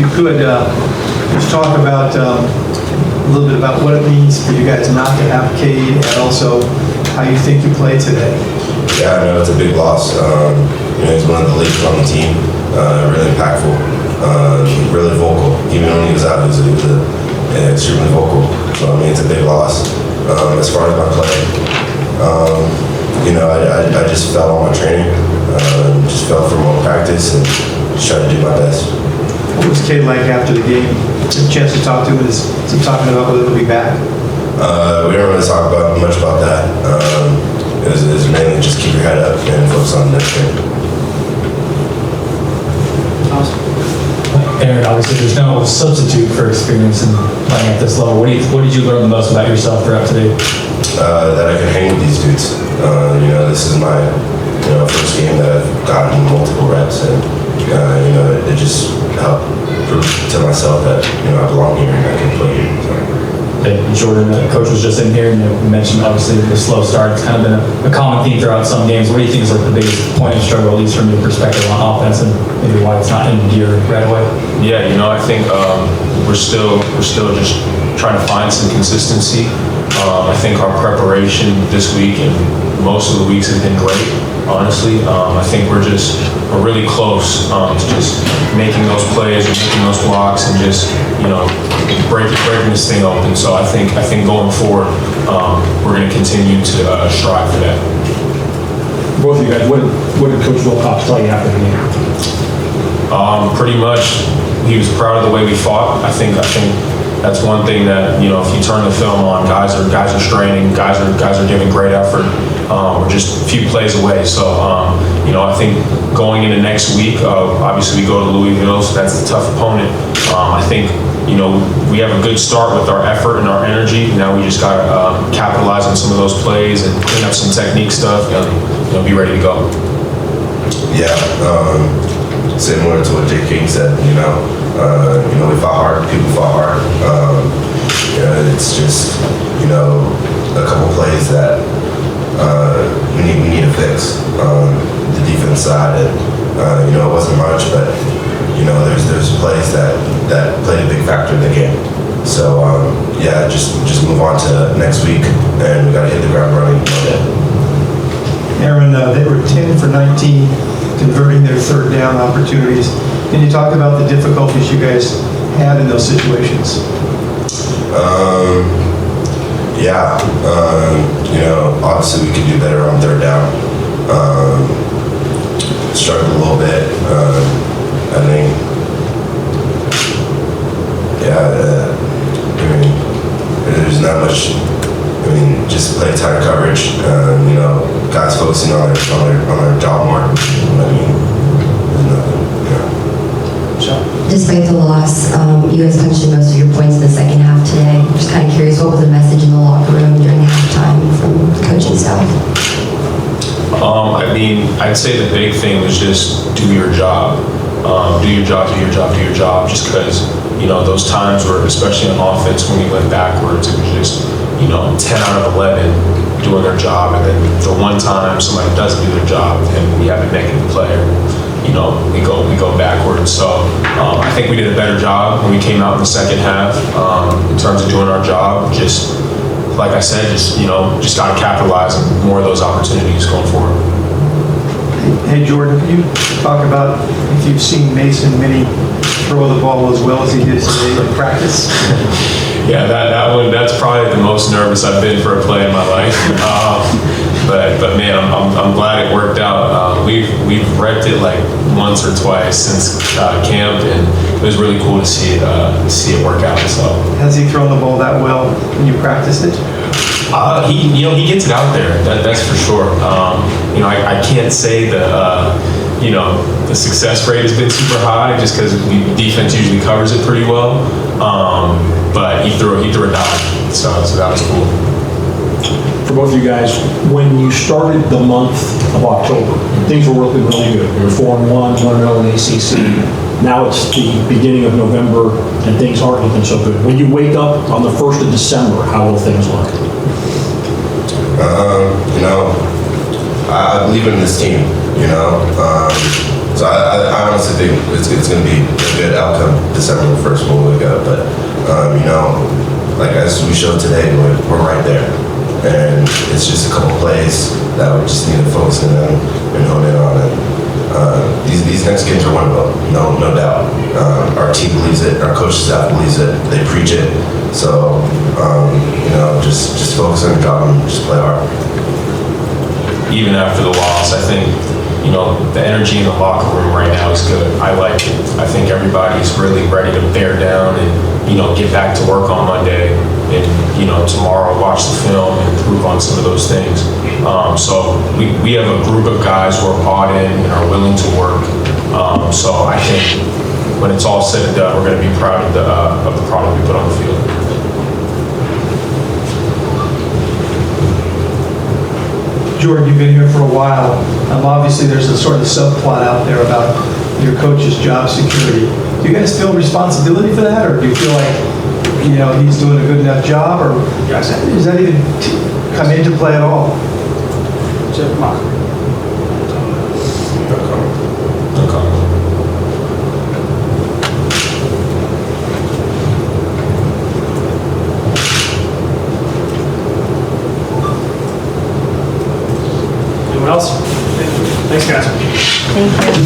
you could, just talk about a little bit about what it means for you guys not to have Cade, and also how you think you played today. Yeah, I know it's a big loss. He's one of the leaders on the team, really impactful, really vocal. Even when he was out, he was extremely vocal. So, I mean, it's a big loss. As far as my play, I just fell on my training, just fell for more practice and just tried to do my best. What was Cade like after the game? A chance to talk to him? Is he talking about whether he'll be back? We don't really talk much about that. It was mainly just keep your head up and focus on the next game. Aaron, obviously there's no substitute for experience in playing at this level. What did you learn the most about yourself throughout today? That I can hang with these dudes. This is my first game that I've gotten multiple reps, and it just helped prove to myself that I belong here and I can play here. So. Hey, Jordan, the coach was just in here and you mentioned obviously the slow start. It's kind of been a common theme throughout some games. What do you think is like the biggest point of struggle, at least from your perspective on offense, and maybe why it's not in gear right away? Yeah, I think we're still just trying to find some consistency. I think our preparation this week and most of the weeks has been great, honestly. I think we're really close to just making those plays and making those blocks and just, breaking this thing open. So I think going forward, we're going to continue to strive for that. Both of you guys, what did Coach Wilcox tell you after the game? Pretty much, he was proud of the way we fought. I think that's one thing that, if you turn the film on, guys are straining, guys are giving great effort. We're just a few plays away. So, I think going into next week, obviously we go to Louisville, so that's a tough opponent. I think, we have a good start with our effort and our energy. Now we just got to capitalize on some of those plays and clean up some technique stuff and, be ready to go. Yeah, similar to what Jake King said, we fought hard, people fought hard. It's just, a couple plays that we need to fix on the defense side. And, it wasn't much, but, there's plays that played a big factor in the game. So, just move on to next week, and we got to hit the ground running. Aaron, they were 10 for 19, converting their third down opportunities. Can you talk about the difficulties you guys had in those situations? Obviously we could do better on third down. Struggled a little bit. I think, there's not much. Just play tight coverage. Guys focusing on their job more. There's nothing. Despite the loss, you guys punched in most of your points in the second half today. I'm just kind of curious, what was the message in the locker room during halftime from the coaching staff? I'd say the big thing was just do your job. Do your job, just because, those times were, especially on offense, when we went backwards, it was just, 10 out of 11 doing their job, and then the one time somebody doesn't do their job and we have a negative player, we go backwards. So I think we did a better job when we came out in the second half in terms of doing our job. Just like I said, just got to capitalize on more of those opportunities going forward. Hey Jordan, can you talk about if you've seen Mason Minnie throw the ball as well as he did today in practice? Yeah, that's probably the most nervous I've been for a play in my life. But man, I'm glad it worked out. We've repped it like once or twice since camp, and it was really cool to see it work out. So has he thrown the ball that well when you practiced it? He gets it out there. That's for sure. I can't say the success rate has been super high just because defense usually covers it pretty well. But he threw a dive, so that was cool. For both of you guys, when you started the month of October, things were looking really good. You were 4-1, 1-0 in the ACC. Now it's the beginning of November, and things aren't looking so good. When you wake up on the 1st of December, how will things look? I believe in this team. So I honestly think it's going to be a good outcome December 1st when we wake up. But, you know, like as we showed today, we're right there. And it's just a couple plays that we just need to focus in on and hone in on. And these next games are winnable, no doubt. Our team believes it, our coaching staff believes it, they preach it. So, you know, just focus on your job and just play hard. Even after the loss, I think, you know, the energy in the locker room right now is good. I like it. I think everybody's really ready to bear down and, you know, get back to work on Monday and, you know, tomorrow watch the film and improve on some of those things. So we have a group of guys who are bought in and are willing to work. So I think when it's all said and done, we're going to be proud of the product we put on the field. Jordan, you've been here for a while. Obviously, there's a sort of subplot out there about your coach's job security. Do you guys feel responsibility for that, or do you feel like, you know, he's doing a good enough job, or does that even come into play at all? Anyone else? Thanks, guys. Thank you.